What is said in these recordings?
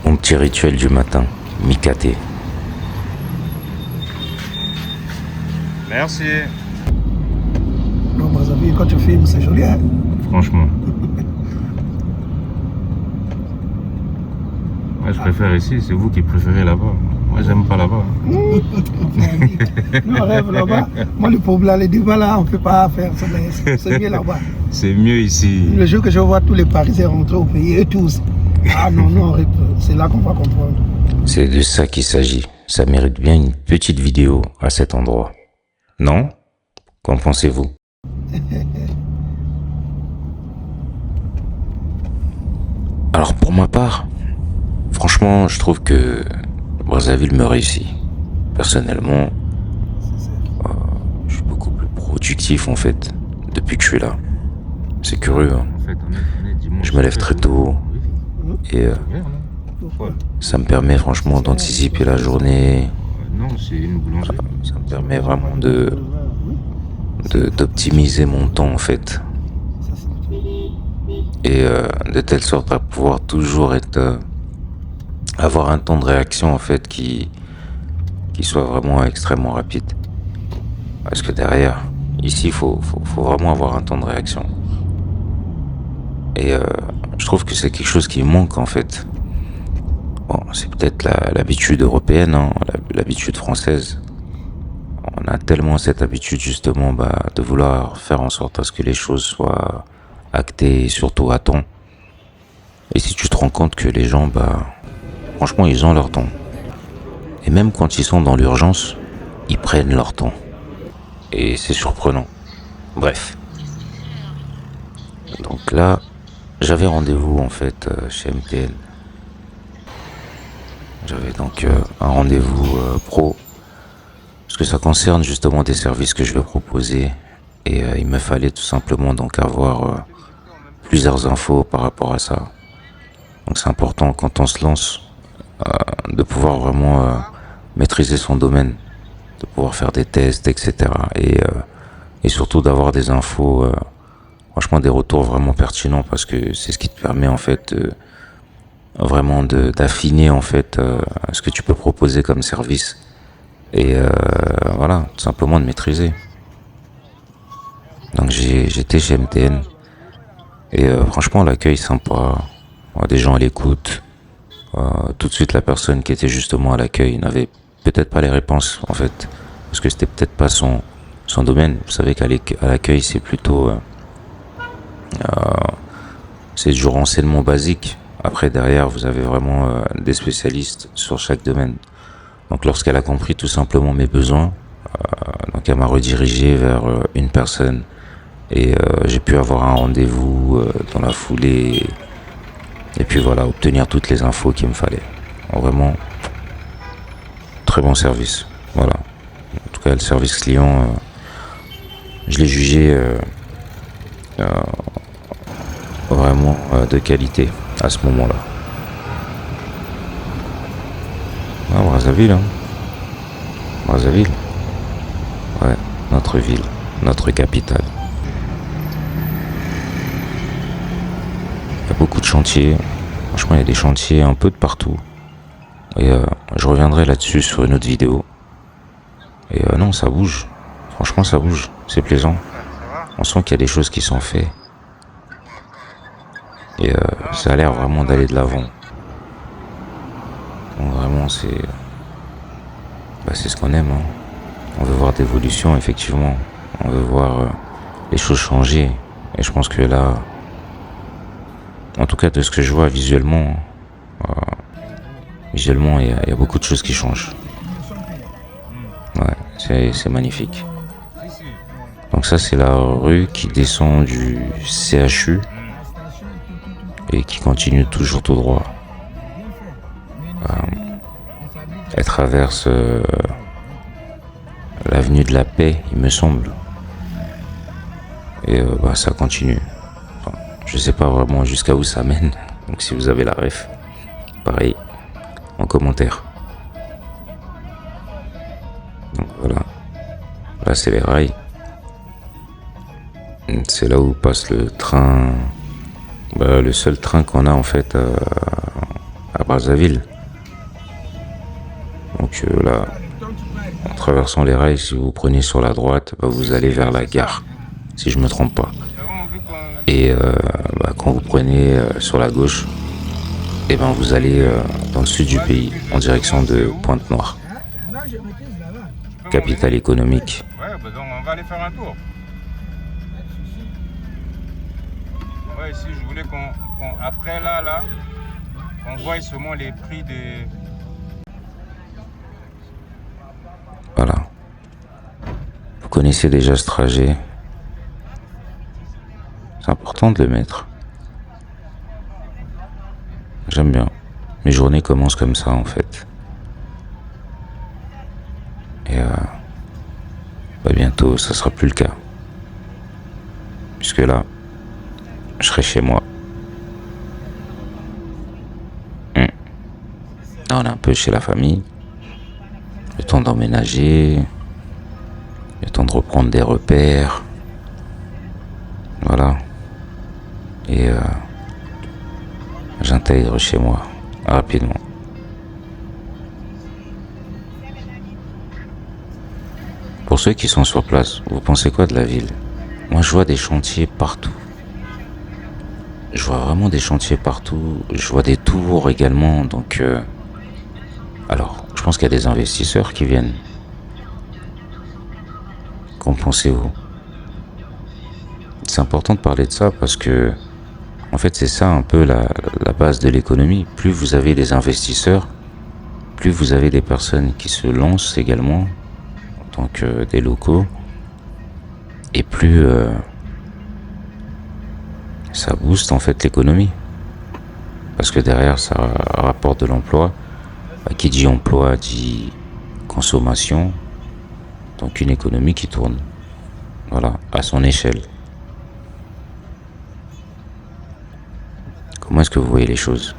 Mon petit rituel du matin, Mikate. Merci. Non, Brazzaville, quand tu filmes, c'est joli, hein? Franchement. Moi, je préfère ici, c'est vous qui préférez là-bas. Moi, j'aime pas là-bas. Nous, on rêve là-bas. Moi, le problème, les débats là, on ne peut pas faire ça, mais c'est mieux là-bas. C'est mieux ici. Le jour que je vois tous les Parisiens rentrer au pays, eux tous, ah non, non, c'est là qu'on va comprendre. C'est de ça qu'il s'agit. Ça mérite bien une petite vidéo à cet endroit. Non? Qu'en pensez-vous? Alors pour ma part, franchement, je trouve que Brazzaville me réussit. Personnellement, je suis beaucoup plus productif en fait depuis que je suis là. C'est curieux, hein. En fait, Je me lève très tôt et Pourquoi? ça me permet franchement d'anticiper la journée. Non, c'est une boulangerie. Ça me permet vraiment d'optimiser mon temps en fait. Et de telle sorte à pouvoir toujours avoir un temps de réaction en fait qui soit vraiment extrêmement rapide. Parce que derrière, ici, il faut vraiment avoir un temps de réaction. Et je trouve que c'est quelque chose qui manque en fait. Bon, c'est peut-être l'habitude européenne, hein, l'habitude française. On a tellement cette habitude justement de vouloir faire en sorte à ce que les choses soient actées et surtout à temps. Et si tu te rends compte que les gens, franchement, ils ont leur temps. Et même quand ils sont dans l'urgence, ils prennent leur temps. Et c'est surprenant. Bref. Donc là, j'avais rendez-vous en fait chez MTN. J'avais donc un rendez-vous pro. Parce que ça concerne justement des services que je vais proposer. Et il me fallait tout simplement donc avoir plusieurs infos par rapport à ça. Donc c'est important quand on se lance de pouvoir vraiment maîtriser son domaine, de pouvoir faire des tests, etc. Et surtout d'avoir des infos, franchement des retours vraiment pertinents parce que c'est ce qui te permet en fait vraiment d'affiner en fait ce que tu peux proposer comme service et voilà, tout simplement de maîtriser. Donc j'étais chez MTN et franchement l'accueil sympa, des gens à l'écoute. Tout de suite la personne qui était justement à l'accueil n'avait peut-être pas les réponses en fait parce que c'était peut-être pas son domaine. Vous savez qu'à l'accueil c'est plutôt c'est du renseignement basique. Après derrière vous avez vraiment des spécialistes sur chaque domaine. Donc lorsqu'elle a compris tout simplement mes besoins, donc elle m'a redirigé vers une personne et j'ai pu avoir un rendez-vous dans la foulée. Et puis voilà, obtenir toutes les infos qu'il me fallait. Vraiment, très bon service. Voilà. En tout cas, le service client, je l'ai jugé vraiment de qualité à ce moment-là. Ah, Brazzaville, hein. Brazzaville. Ouais, notre ville, notre capitale. Il y a beaucoup de chantiers. Franchement, il y a des chantiers un peu de partout. Et je reviendrai là-dessus sur une autre vidéo. Et non, ça bouge. Franchement, ça bouge. C'est plaisant. On sent qu'il y a des choses qui sont faites. Et ça a l'air vraiment d'aller de l'avant. Donc vraiment, c'est ce qu'on aime. Hein. On veut voir d'évolution, effectivement. On veut voir les choses changer. Et je pense que là, en tout cas de ce que je vois visuellement, il y a beaucoup de choses qui changent. Ouais, c'est magnifique. Donc ça c'est la rue qui descend du CHU et qui continue toujours tout droit. Elle traverse l'avenue de la Paix, il me semble. Et ça continue. Enfin, je sais pas vraiment jusqu'à où ça mène. Donc si vous avez la ref, pareil, en commentaire. Donc voilà. Là c'est les rails. C'est là où passe le train. Le seul train qu'on a en fait à Brazzaville. Donc là, en traversant les rails, si vous prenez sur la droite, bah, vous allez vers la gare, si je me trompe pas. Et bah, quand vous prenez sur la gauche, et ben vous allez dans le sud du pays, en direction de Pointe-Noire, capitale économique. Ouais, bah donc on va aller faire un tour. Ouais, ici je voulais après là, on voit seulement les prix des... Voilà. Vous connaissez déjà ce trajet. C'est important de le mettre. J'aime bien. Mes journées commencent comme ça en fait. Et bah bientôt ça sera plus le cas. Puisque là, je serai chez moi. Là, on est un peu chez la famille. Le temps d'emménager. Le temps de reprendre des repères. Voilà. Et j'intègre chez moi rapidement. Pour ceux qui sont sur place, vous pensez quoi de la ville? Moi, je vois des chantiers partout. Je vois vraiment des chantiers partout. Je vois des tours également. Donc, alors, je pense qu'il y a des investisseurs qui viennent. Qu'en pensez-vous? C'est important de parler de ça parce que, en fait, c'est ça un peu la base de l'économie. Plus vous avez des investisseurs, plus vous avez des personnes qui se lancent également en tant que des locaux, et plus ça booste en fait l'économie. Parce que derrière, ça rapporte de l'emploi. Qui dit emploi dit consommation. Donc une économie qui tourne. Voilà, à son échelle. Comment est-ce que vous voyez les choses?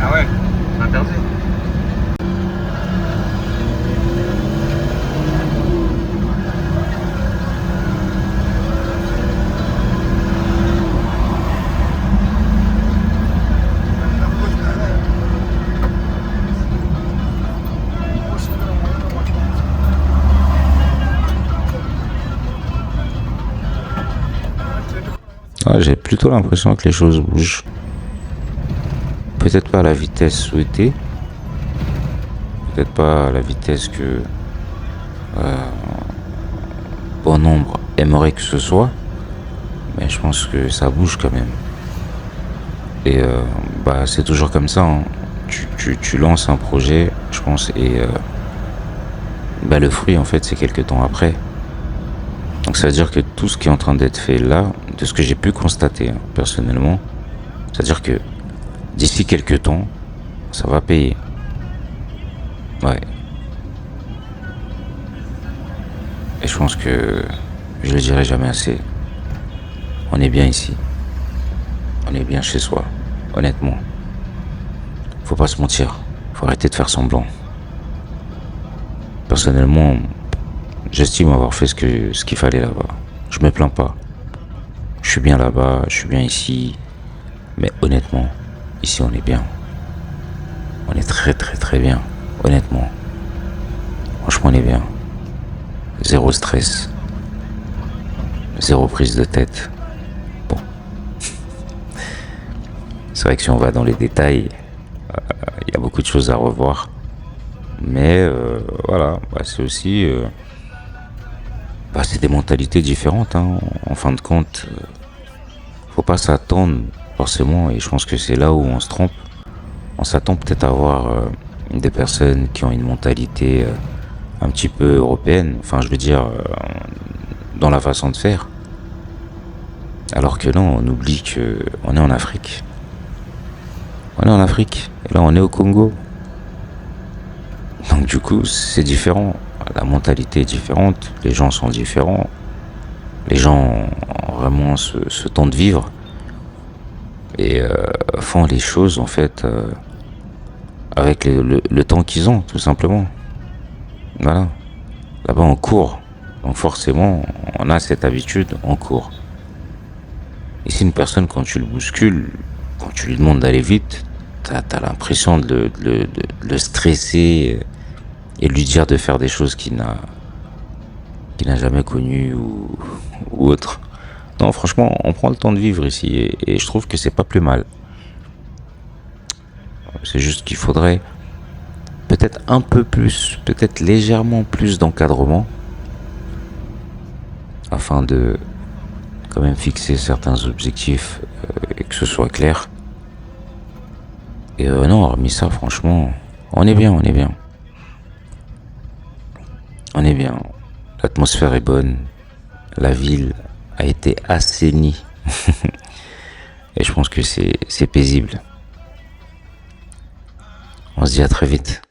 Ah ouais, c'est interdit. J'ai plutôt l'impression que les choses bougent. Peut-être pas à la vitesse souhaitée. Peut-être pas à la vitesse que bon nombre aimerait que ce soit. Mais je pense que ça bouge quand même. Et bah c'est toujours comme ça. Hein. Tu lances un projet, je pense, et bah, le fruit en fait c'est quelques temps après. Donc ça veut dire que tout ce qui est en train d'être fait là, de ce que j'ai pu constater personnellement, c'est-à-dire que d'ici quelques temps, ça va payer. Ouais. Et je pense que je le dirai jamais assez. On est bien ici. On est bien chez soi, honnêtement. Faut pas se mentir. Faut arrêter de faire semblant. Personnellement, j'estime avoir fait ce qu'il fallait là-bas. Je me plains pas. Je suis bien là-bas, je suis bien ici. Mais honnêtement, ici on est bien. On est très très très bien. Honnêtement. Franchement on est bien. Zéro stress. Zéro prise de tête. Bon. C'est vrai que si on va dans les détails, il y a beaucoup de choses à revoir. Mais voilà, bah, c'est aussi... c'est des mentalités différentes. Hein. En fin de compte, faut pas s'attendre forcément, et je pense que c'est là où on se trompe. On s'attend peut-être à avoir des personnes qui ont une mentalité un petit peu européenne, enfin je veux dire dans la façon de faire. Alors que non, on oublie que on est en Afrique. On est en Afrique, et là on est au Congo. Donc du coup, c'est différent. La mentalité est différente, les gens sont différents. Les gens ont vraiment ce temps de vivre et font les choses en fait avec le temps qu'ils ont, tout simplement. Voilà. Là-bas on court, donc forcément on a cette habitude, on court. Ici une personne quand tu le bouscules, quand tu lui demandes d'aller vite, t'as l'impression de le stresser et de lui dire de faire des choses qu'il n'a jamais connues ou autre. Non, franchement, on prend le temps de vivre ici et je trouve que c'est pas plus mal. C'est juste qu'il faudrait peut-être un peu plus, peut-être légèrement plus d'encadrement afin de quand même fixer certains objectifs et que ce soit clair. Et non, hormis ça, franchement, on est bien, on est bien. On est bien. L'atmosphère est bonne. La ville a été assainie. Et je pense que c'est paisible. On se dit à très vite.